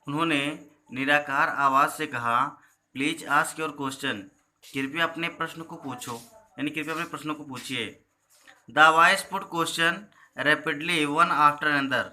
उन्होंने निराकार आवाज़ से कहा, प्लीज आस्क योर क्वेश्चन, कृपया अपने प्रश्न को पूछो, यानी कृपया अपने प्रश्नों को पूछिए। The voice put question rapidly one after another,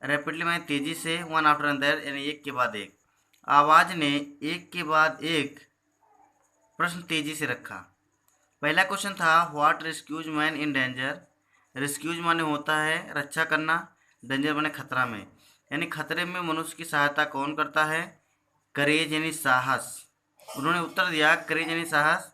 rapidly मैंने तेजी से, वन आफ्टर अनदर यानी एक के बाद एक। आवाज़ ने एक के बाद एक प्रश्न तेजी से रखा। पहला क्वेश्चन था what rescues man in danger. Rescues माने होता है रक्षा करना, डेंजर माने खतरा में, यानी खतरे में मनुष्य की सहायता कौन करता है? करेज यानी साहस। उन्होंने उत्तर दिया करेज यानी साहस।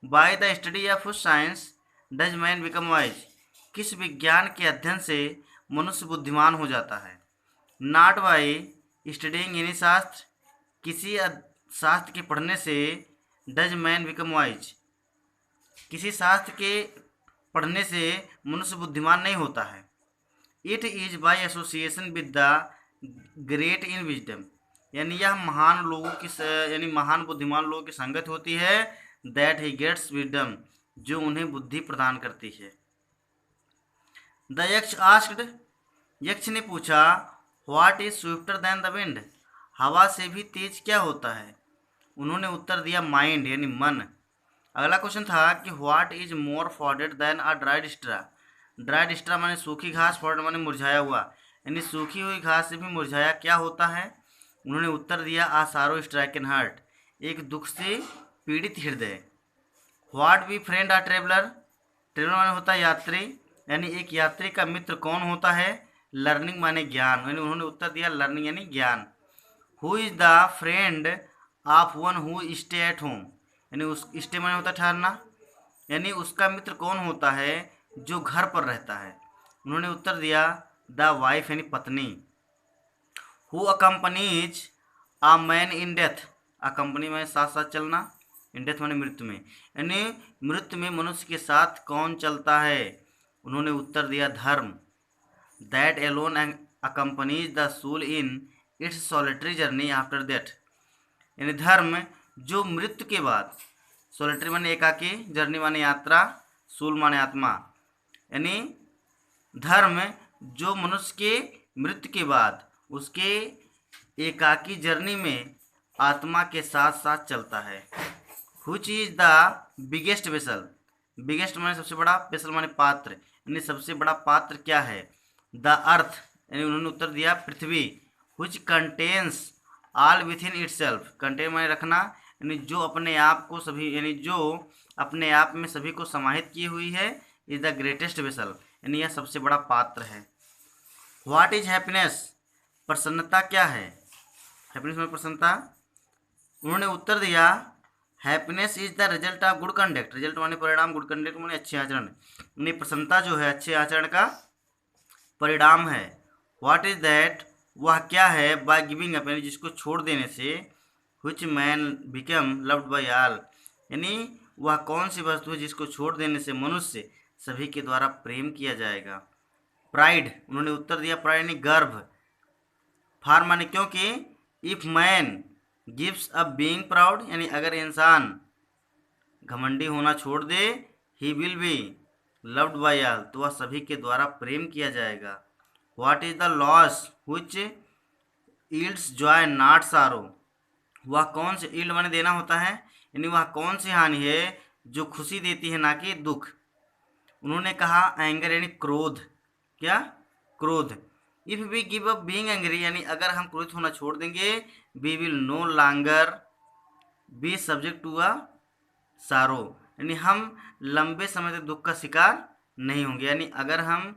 By the study of science does man become wise, किस विज्ञान के अध्ययन से मनुष्य बुद्धिमान हो जाता है? नॉट बाय स्टडिंग यानी शास्त्र, किसी शास्त्र के पढ़ने से डज मैन बिकम वाइज, किसी शास्त्र के पढ़ने से मनुष्य बुद्धिमान नहीं होता है। It is by association with the great in wisdom, यानी यह महान लोगों की यानी महान बुद्धिमान लोगों की संगत होती है। दैट ही गेट्स विजडम, जो उन्हें बुद्धि प्रदान करती है। द यक्ष आस्क्ड, यक्ष ने पूछा what is swifter than the wind, हवा से भी तेज क्या होता है? उन्होंने उत्तर दिया माइंड यानी मन। अगला क्वेश्चन था कि what is more faded than a dried straw. Dried straw माने सूखी घास, फॉडेड माने मुरझाया हुआ, यानी सूखी हुई घास से भी मुरझाया क्या होता है? उन्होंने उत्तर दिया आ सारो स्ट्राइकन हार्ट, एक दुख से पीड़ित हृदय। What befriend a traveller, traveller माने होता है यात्री, यानी एक यात्री का मित्र कौन होता है? लर्निंग माने ज्ञान, यानी उन्होंने उत्तर दिया लर्निंग यानी ज्ञान। Who is the friend of one who stay at home, यानी उस स्टे माने होता है ठहरना, यानी उसका मित्र कौन होता है जो घर पर रहता है? उन्होंने उत्तर दिया द वाइफ यानी पत्नी। Who accompanies uh man in death, accompany में साथ साथ चलना, इन डेथ माने मृत्यु में, यानी मृत्यु में मनुष्य के साथ कौन चलता है? उन्होंने उत्तर दिया धर्म। That alone accompanies the soul in its solitary journey after death, यानी धर्म जो मृत्यु के बाद, सोलिटरी माने एकाकी, जर्नी माने यात्रा, सोल माने आत्मा, यानी धर्म जो मनुष्य के मृत्यु के बाद उसके एकाकी जर्नी में आत्मा के साथ साथ चलता है। Which is the biggest vessel, biggest माने सबसे बड़ा, वेसल माने पात्र, यानी सबसे बड़ा पात्र क्या है? द अर्थ, यानी उन्होंने उत्तर दिया पृथ्वी। Which contains all within itself, contain माने रखना, यानी जो अपने आप को सभी, यानी जो अपने आप में सभी को समाहित की हुई है, इज द ग्रेटेस्ट वेसल, यानी यह सबसे बड़ा पात्र है। व्हाट इज हैप्पीनेस, प्रसन्नता क्या है? हैप्पीनेस में प्रसन्नता। उन्होंने उत्तर दिया happiness is the result of good conduct, result माने परिणाम, गुड कंडक्ट माने अच्छे आचरण, यानी प्रसन्नता जो है अच्छे आचरण का परिणाम है। व्हाट इज दैट, वह क्या है? बाय गिविंग अप, यानी जिसको छोड़ देने से, which man become loved by all, यानी वह कौन सी वस्तु है जिसको छोड़ देने से मनुष्य सभी के द्वारा प्रेम किया जाएगा? प्राइड, उन्होंने उत्तर दिया प्राइड यानी गर्व। फार माने क्योंकि, if man gives up being proud, यानी अगर इंसान घमंडी होना छोड़ दे, he will be loved by all, तो वह सभी के द्वारा प्रेम किया जाएगा। What is the loss which yields joy not sorrow, वह कौन से, यील्ड माने देना होता है, यानी वह कौन सी हानि है जो खुशी देती है ना कि दुख? उन्होंने कहा एंगर यानी क्रोध, क्या? क्रोध। If we give up being angry, यानी अगर हम क्रोधित होना छोड़ देंगे, we will no longer be subject to a sorrow, यानी हम लंबे समय तक दुख का शिकार नहीं होंगे, यानी अगर हम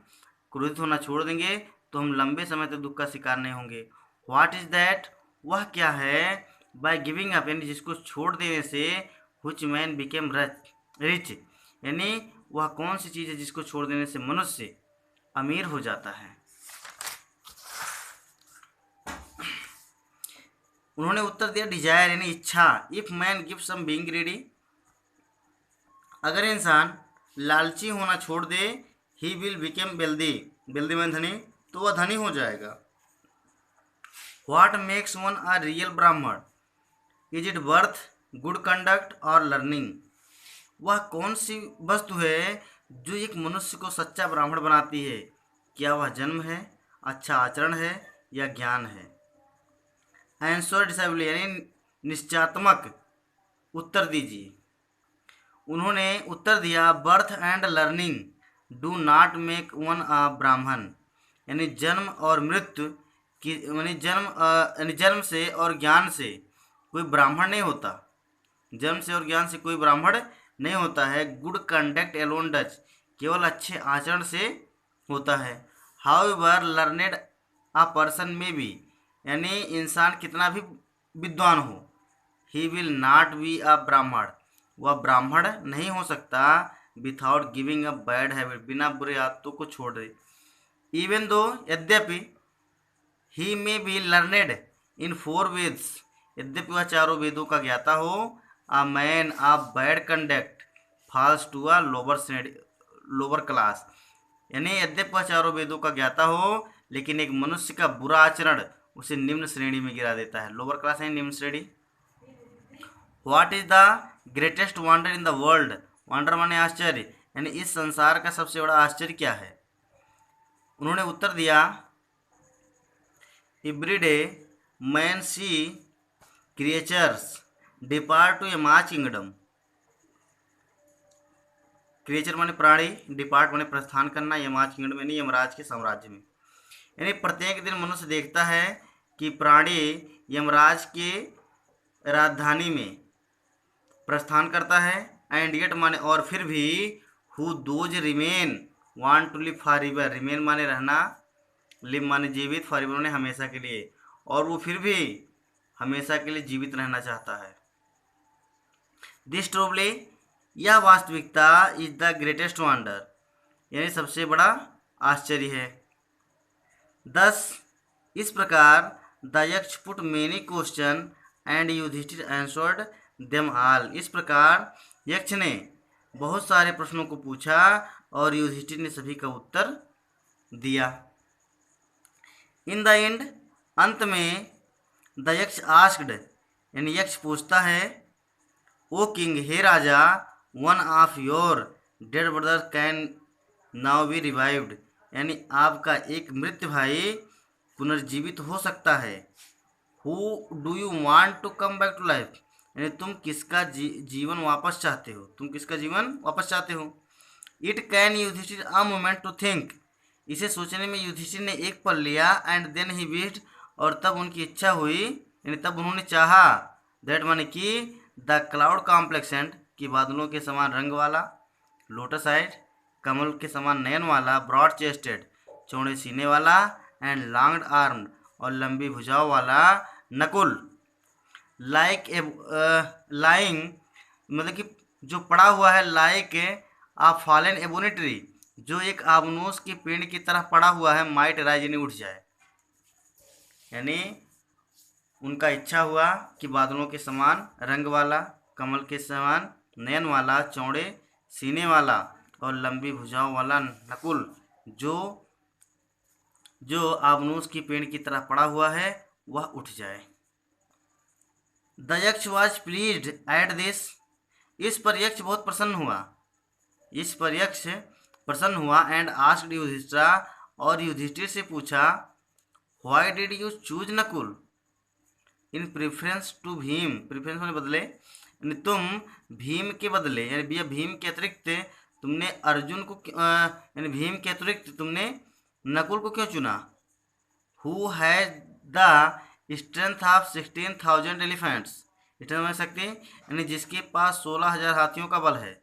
क्रोधित होना छोड़ देंगे तो हम लंबे समय तक दुख का शिकार नहीं होंगे। व्हाट इज दैट, वह क्या है? बाय गिविंग अप, यानी जिसको छोड़ देने से, व्हिच मैन बिकेम रिच, यानी वह कौन सी चीज़ है जिसको छोड़ देने से मनुष्य अमीर हो जाता है? उन्होंने उत्तर दिया डिजायर यानी इच्छा। If man give some being greedy, अगर इंसान लालची होना छोड़ दे, he will become wealthy, wealthy में धनी, तो वह धनी हो जाएगा। What makes one a real Brahmin, is it birth, good conduct और लर्निंग, वह कौन सी वस्तु है जो एक मनुष्य को सच्चा ब्राह्मण बनाती है? क्या वह जन्म है, अच्छा आचरण है या ज्ञान है? आंसर डिसाइबली यानी निश्चयात्मक उत्तर दीजिए। उन्होंने उत्तर दिया, birth and learning do not make one a Brahmin, यानी जन्म और मृत्यु की यानी जन्म से और ज्ञान से कोई ब्राह्मण नहीं होता। जन्म से और ज्ञान से कोई ब्राह्मण नहीं होता है। गुड कंडक्ट एलोन डच, केवल अच्छे आचरण से होता है। However learned a person may be, यानी इंसान कितना भी विद्वान हो, he will not be a Brahmin, वह ब्राह्मण नहीं हो सकता। Without giving a bad habit, बिना बुरे आदतों को छोड़ दे। इवन दो, यद्यपि, he may be learned in 4 Vedas, यद्यपि वह चारों वेदों का ज्ञाता हो। A man of bad conduct falls to a lower class, यानी यद्यपि वह चारों वेदों का ज्ञाता हो, लेकिन एक मनुष्य का बुरा आचरण उसे निम्न श्रेणी में गिरा देता है। लोअर क्लास है निम्न श्रेणी। What is the greatest wonder in the world, wonder माने आश्चर्य, यानी इस संसार का सबसे बड़ा आश्चर्य क्या है। उन्होंने उत्तर दिया, every day man see creatures depart to Yama's kingdom, creature माने प्राणी, डिपार्ट माने प्रस्थान करना, यमाज किंगडम यानी यमराज के साम्राज्य में, यानी प्रत्येक दिन मनुष्य देखता है कि प्राणी यमराज के राजधानी में प्रस्थान करता है। एंड येट माने और फिर भी, who those remain want to live forever, remain माने रहना, लिव माने जीवित, फॉर एवर माने हमेशा के लिए, और वो फिर भी हमेशा के लिए जीवित रहना चाहता है। दिस ट्रूली, यह वास्तविकता, इज द ग्रेटेस्ट वंडर, यानी सबसे बड़ा आश्चर्य है। दस, इस प्रकार the Yaksha put many question and Yudhishthira answered them all, इस प्रकार यक्ष ने बहुत सारे प्रश्नों को पूछा और युधिष्ठिर ने सभी का उत्तर दिया। इन द एंड, अंत में, द यक्ष आस्क्ड, यानी यक्ष पूछता है, ओ किंग, हे राजा, one of your dead brother can now be revived, यानी आपका एक मृत भाई पुनर्जीवित हो सकता है। Who do you want to come back to life, यानी तुम किसका जीवन वापस चाहते हो, तुम किसका जीवन वापस चाहते हो। It can Yudhishthira a moment to think, इसे सोचने में युधिष्ठिर ने एक पल लिया। एंड देन ही विश्ड, और तब उनकी इच्छा हुई, यानी तब उन्होंने चाहा, दैट माने कि, द क्लाउड कॉम्प्लेक्सेंट, कि बादलों के समान रंग वाला, लोटस आइड, कमल के समान नयन वाला, ब्रॉड चेस्टेड, चौड़े सीने वाला, एंड लॉन्ग आर्म्ड, और लंबी भुजाओं वाला, नकुल, लाइक ए लाइंग, मतलब कि जो पड़ा हुआ है, लाइक आ फॉलन एबोनी ट्री, जो एक आबनूस के पेड़ की तरह पड़ा हुआ है, माइट राइज, यानी उठ जाए, यानी उनका इच्छा हुआ कि बादलों के समान रंग वाला, कमल के समान नयन वाला, चौड़े सीने वाला और लंबी भुजाओं वाला नकुल, जो आबनूस की पेड़ की तरह पड़ा हुआ है, वह उठ जाए। द यक्ष वॉज प्लीज्ड एट दिस, इस पर यक्ष बहुत प्रसन्न हुआ, इस पर यक्ष प्रसन्न हुआ। एंड आस्क्ड युधिष्ठिर, और युधिष्ठिर से पूछा, why did you choose Nakul in preference to Bhima, preference में बदले, यानी तुम भीम के बदले, यानी भीम के अतिरिक्त तुमने अर्जुन को, यानी भीम के अतिरिक्त तुमने नकुल को क्यों चुना। Who has the strength of 16,000 elephants, strength में सकते, यानी जिसके पास 16,000 हाथियों का बल है,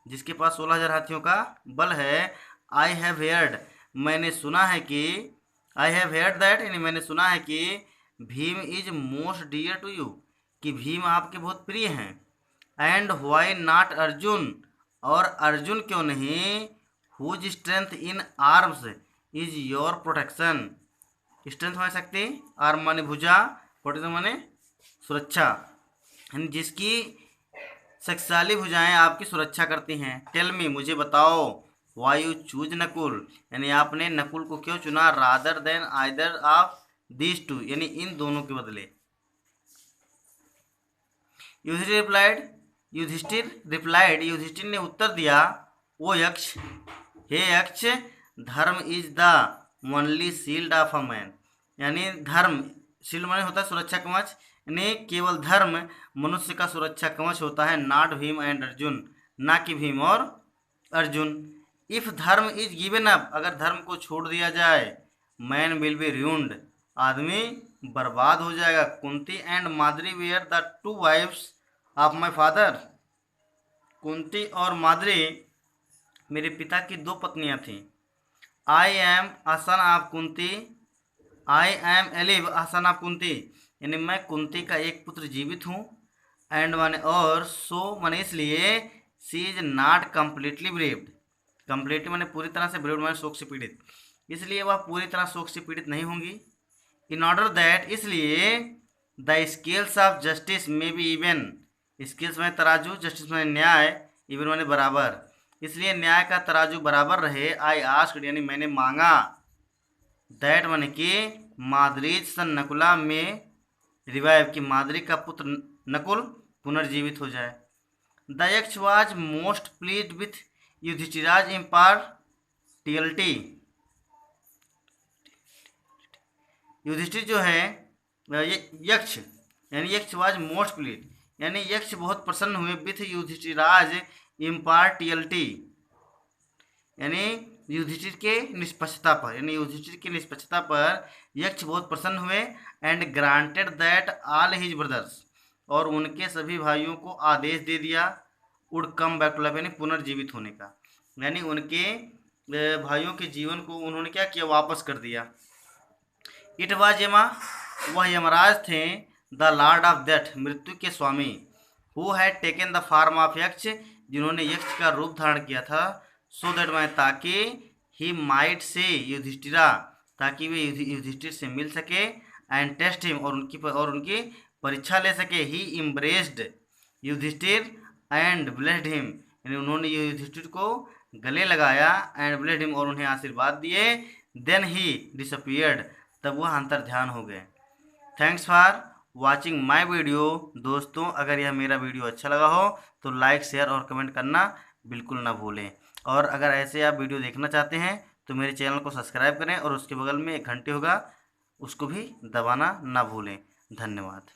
जिसके पास 16,000 हाथियों का बल है। आई हैव हेयर्ड, मैंने सुना है कि, आई हैव हेयर्ड दैट, यानी मैंने सुना है कि, Bhima is most dear to you, कि भीम आपके बहुत प्रिय हैं। एंड व्हाई नॉट अर्जुन, और अर्जुन क्यों नहीं, whose strength in arms is your protection, strength माने शक्ति, आर्म माने भुजा, प्रोटेक्शन माने सुरक्षा, यानी जिसकी शक्तिशाली भुजाएं आपकी सुरक्षा करती हैं। टेल मी, मुझे बताओ, वाई यू चूज नकुल, यानी आपने नकुल को क्यों चुना, rather than either of these two, यानी इन दोनों के बदले। युधिष्ठिर ने उत्तर दिया, ओ यक्ष, हे यक्ष, धर्म is the only shield of a man, यानी धर्म शील्ड माने होता है सुरक्षा कवच, यानी केवल धर्म मनुष्य का सुरक्षा कवच होता है, नॉट भीम एंड अर्जुन, ना कि भीम और अर्जुन। इफ धर्म इज गिवन अप, अगर धर्म को छोड़ दिया जाए, मैन विल बी रूइंड, आदमी बर्बाद हो जाएगा। Kunti and Madri were the two wives of my father, Kunti और माद्री मेरे पिता की दो पत्नियां थीं। I am a son of Kunti, I am alive a son of Kunti, यानी मैं कुंती का एक पुत्र जीवित हूँ। एंड माने और, सो माने इसलिए, सी इज नॉट कम्प्लीटली ब्रेव्ड, कम्प्लीटली माने पूरी तरह से, ब्रेव्ड माने शोक से पीड़ित, इसलिए वह पूरी तरह शोक से पीड़ित नहीं होंगी। इन ऑर्डर दैट, इसलिए, द स्केल्स ऑफ जस्टिस में बी इवन, स्केल्स में तराजू, जस्टिस में न्याय, इवन माने बराबर, इसलिए न्याय का तराजू बराबर रहे। आई आस्क्ड, यानी मैंने मांगा, दैट माने कि माद्रीज सन नकुला में रिवाइव, की माद्री का पुत्र नकुल पुनर्जीवित हो जाए। The Yaksha was most pleased with Yudhishthira's impartiality, Yudhishthira जो है यक्ष, यानी यक्ष वाज मोस्ट प्लीज्ड, यानी यक्ष बहुत प्रसन्न हुए विथ युधिष्ठिराज इम्पार्टियलिटी, यानी युधिष्ठिर के निष्पक्षता पर, यानी युधिष्ठिर की निष्पक्षता पर यक्ष बहुत प्रसन्न हुए। And granted that all his brothers, और उनके सभी भाइयों को आदेश दे दिया, would come back to life, यानी पुनर्जीवित होने का, यानी उनके भाइयों के जीवन को उन्होंने क्या किया, वापस कर दिया। इट वाज यमा, वह यमराज थे, द लॉर्ड ऑफ डेथ, मृत्यु के स्वामी, who had taken the form of Yaksha, जिन्होंने यक्ष का रूप धारण किया था। सो दैट मैं, ताकि, ही माइट से युधिष्ठिरा, ताकि वे युधिष्ठिर से मिल सके, एंड टेस्ट हिम, और उनकी परीक्षा ले सके। He embraced Yudhishthira and blessed him, यानी उन्होंने युधिष्ठिर को गले लगाया, एंड ब्लेस्ड हिम, और उन्हें आशीर्वाद दिए। देन ही डिसअपीयर्ड, तब वह अंतर्ध्यान हो गए। Thanks for watching my video. दोस्तों, अगर यह मेरा वीडियो अच्छा लगा हो तो लाइक, शेयर और कमेंट करना बिल्कुल ना भूलें, और अगर ऐसे आप वीडियो देखना चाहते हैं तो मेरे चैनल को सब्सक्राइब करें, और उसके बगल में एक घंटी होगा, उसको भी दबाना ना भूलें। धन्यवाद।